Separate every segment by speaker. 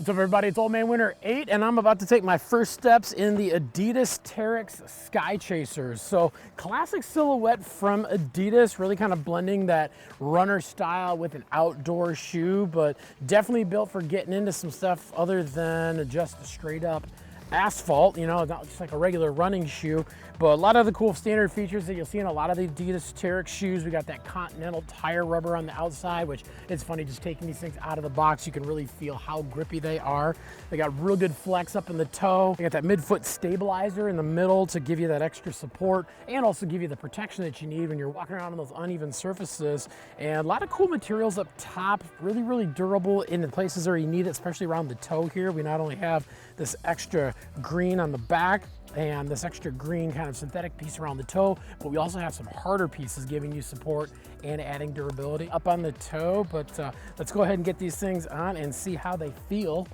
Speaker 1: What's up, everybody? It's Old Man Winter 8, and I'm about to take my first steps in the Adidas Terrex Skychasers. So, classic silhouette from Adidas, really kind of blending that runner style with an outdoor shoe, but definitely built for getting into some stuff other than just a straight up asphalt, you know, not just like a regular running shoe, but a lot of the cool standard features that you'll see in a lot of the Adidas Terrex shoes. We got that Continental tire rubber on the outside, which it's funny just taking these things out of the box, you can really feel how grippy they are. They got real good flex up in the toe. They got that midfoot stabilizer in the middle to give you that extra support and also give you the protection that you need when you're walking around on those uneven surfaces. And a lot of cool materials up top, really durable in the places where you need it, especially around the toe here. We not only have this extra green on the back and this extra green kind of synthetic piece around the toe, but we also have some harder pieces giving you support and adding durability up on the toe. But let's go ahead and get these things on and see how they feel.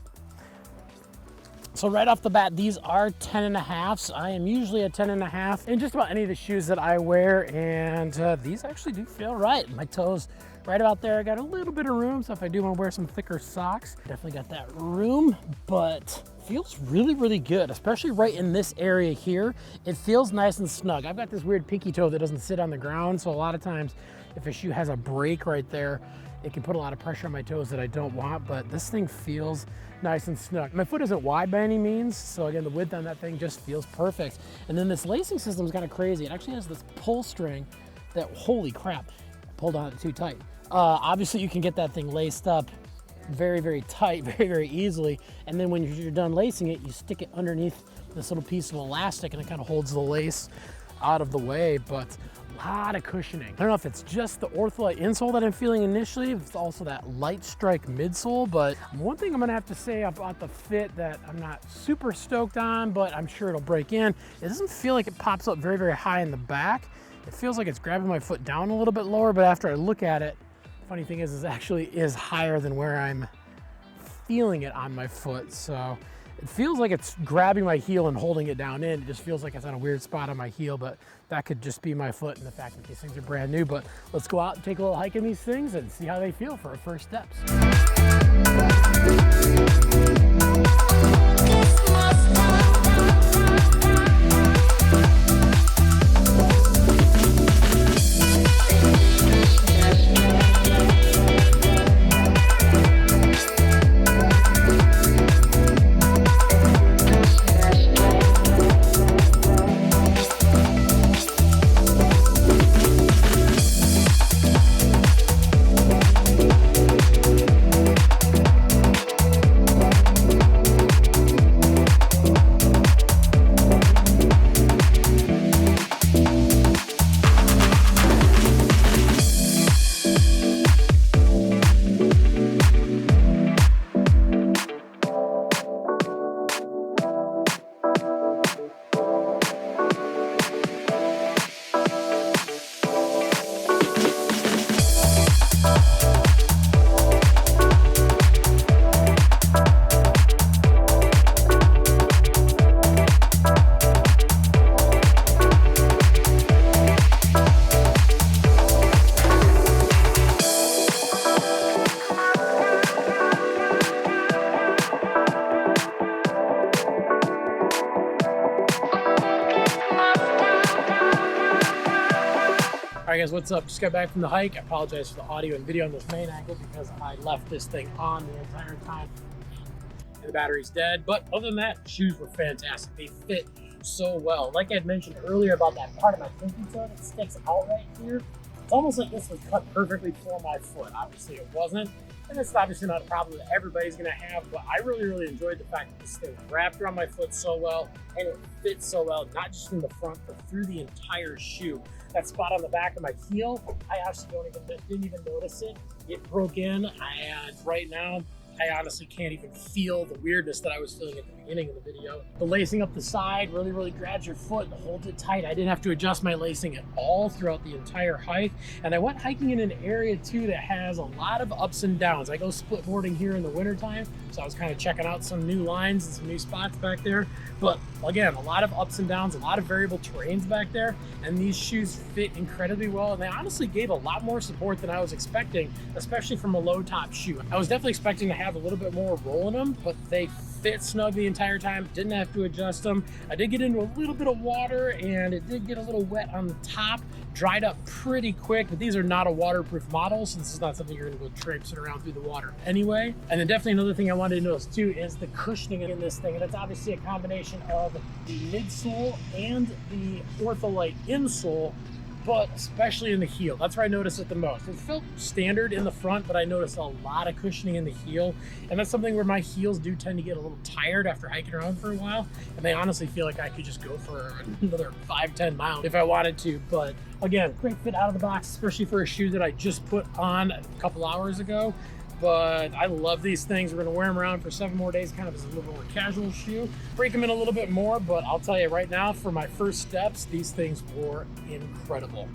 Speaker 1: So right off the bat, these are 10.5s. I am usually a 10.5 in just about any of the shoes that I wear, and these actually do feel right. My toes right about there. I got a little bit of room, so if I do want to wear some thicker socks, definitely got that room, but feels really good, especially right in this area here. It feels nice and snug. I've got this weird pinky toe that doesn't sit on the ground, so a lot of times if a shoe has a break right there, it can put a lot of pressure on my toes that I don't want, but this thing feels nice and snug. My foot isn't wide by any means, so again, the width on that thing just feels perfect. And then this lacing system is kind of crazy. It actually has this pull string that, holy crap, I pulled on it too tight. Obviously you can get that thing laced up very tight, very easily. And then when you're done lacing it, you stick it underneath this little piece of elastic and it kind of holds the lace out of the way, but a lot of cushioning. I don't know if it's just the Ortholite insole that I'm feeling initially, it's also that light strike midsole, but one thing I'm gonna have to say about the fit that I'm not super stoked on, but I'm sure it'll break in, it doesn't feel like it pops up very high in the back. It feels like it's grabbing my foot down a little bit lower, but after I look at it, funny thing is, it actually is higher than where I'm feeling it on my foot. So it feels like it's grabbing my heel and holding it down in. It just feels like it's on a weird spot on my heel, but that could just be my foot and the fact that these things are brand new. But let's go out and take a little hike in these things and see how they feel for our first steps. All right guys, what's up? Just got back from the hike. I apologize for the audio and video on this main angle because I left this thing on the entire time and the battery's dead. But other than that, shoes were fantastic. They fit so well. Like I had mentioned earlier about that part of my pinky toe that sticks out right here, it's almost like this was cut perfectly for my foot. Obviously it wasn't, and it's obviously not a problem that everybody's gonna have, but I really enjoyed the fact that this thing wrapped around my foot so well and it fits so well, not just from the front, but through the entire shoe. That spot on the back of my heel, I actually didn't even notice it. It broke in, and right now, I honestly can't even feel the weirdness that I was feeling at the beginning of the video. The lacing up the side really grabs your foot and holds it tight. I didn't have to adjust my lacing at all throughout the entire hike. And I went hiking in an area too that has a lot of ups and downs. I go split boarding here in the wintertime, so I was kind of checking out some new lines and some new spots back there. But again, a lot of ups and downs, a lot of variable terrains back there, and these shoes fit incredibly well, and they honestly gave a lot more support than I was expecting, especially from a low top shoe. I was definitely expecting to have have a little bit more roll in them, but they fit snug the entire time. Didn't have to adjust them. I did get into a little bit of water and it did get a little wet on the top. Dried up pretty quick, but these are not a waterproof model, so this is not something you're gonna go traipsing around through the water anyway. And then definitely another thing I wanted to notice too is the cushioning in this thing. And that's obviously a combination of the midsole and the Ortholite insole, but especially in the heel. That's where I noticed it the most. It felt standard in the front, but I noticed a lot of cushioning in the heel. And that's something where my heels do tend to get a little tired after hiking around for a while. And they honestly feel like I could just go for another 5-10 miles if I wanted to. But again, great fit out of the box, especially for a shoe that I just put on a couple hours ago. But I love these things. We're gonna wear them around for 7 more days, kind of as a little bit more casual shoe. Break them in a little bit more, but I'll tell you right now, for my first steps, these things were incredible.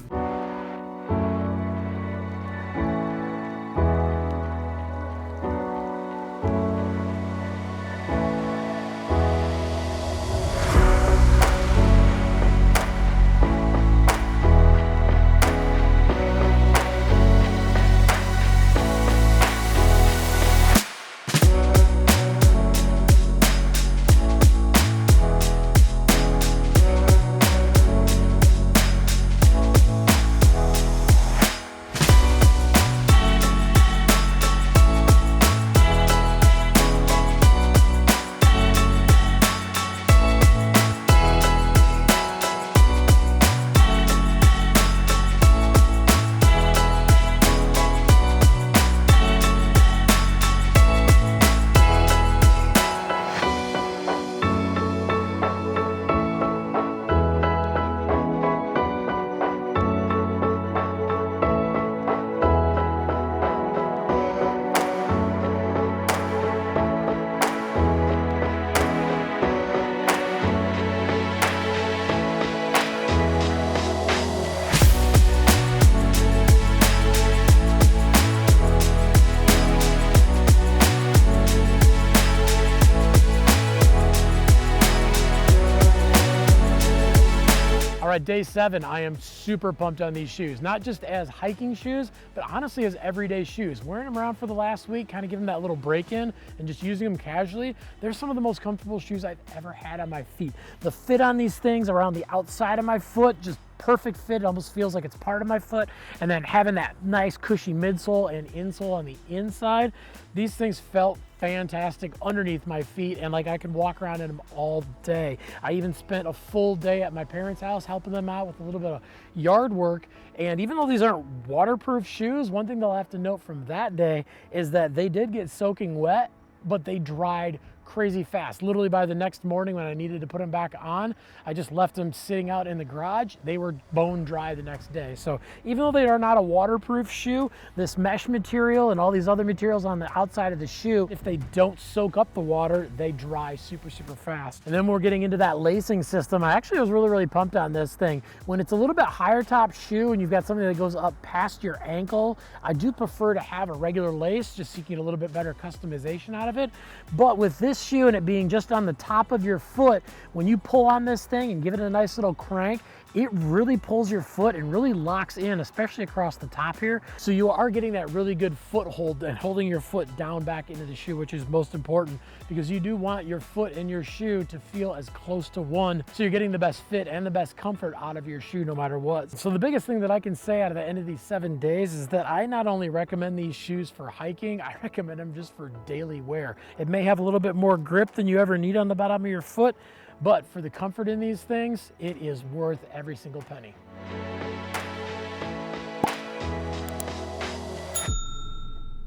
Speaker 1: All right, day 7, I am super pumped on these shoes, not just as hiking shoes, but honestly as everyday shoes. Wearing them around for the last week, kind of giving them that little break in and just using them casually, they're some of the most comfortable shoes I've ever had on my feet. The fit on these things around the outside of my foot, just perfect fit. It almost feels like it's part of my foot. And then having that nice cushy midsole and insole on the inside, these things felt fantastic underneath my feet, and like I could walk around in them all day. I even spent a full day at my parents' house helping them out with a little bit of yard work. And even though these aren't waterproof shoes, one thing they'll have to note from that day is that they did get soaking wet, but they dried crazy fast. Literally by the next morning when I needed to put them back on, I just left them sitting out in the garage. They were bone dry the next day. So even though they are not a waterproof shoe, this mesh material and all these other materials on the outside of the shoe, if they don't soak up the water, they dry super, super fast. And then we're getting into that lacing system. I actually was really, really pumped on this thing. When it's a little bit higher top shoe and you've got something that goes up past your ankle, I do prefer to have a regular lace just so you can get a little bit better customization out of it. But with this shoe and it being just on the top of your foot, when you pull on this thing and give it a nice little crank, it really pulls your foot and really locks in, especially across the top here. So you are getting that really good foothold and holding your foot down back into the shoe, which is most important because you do want your foot and your shoe to feel as close to one. So you're getting the best fit and the best comfort out of your shoe no matter what. So the biggest thing that I can say out of the end of these 7 days is that I not only recommend these shoes for hiking, I recommend them just for daily wear. It may have a little bit more grip than you ever need on the bottom of your foot, but for the comfort in these things, it is worth every single penny.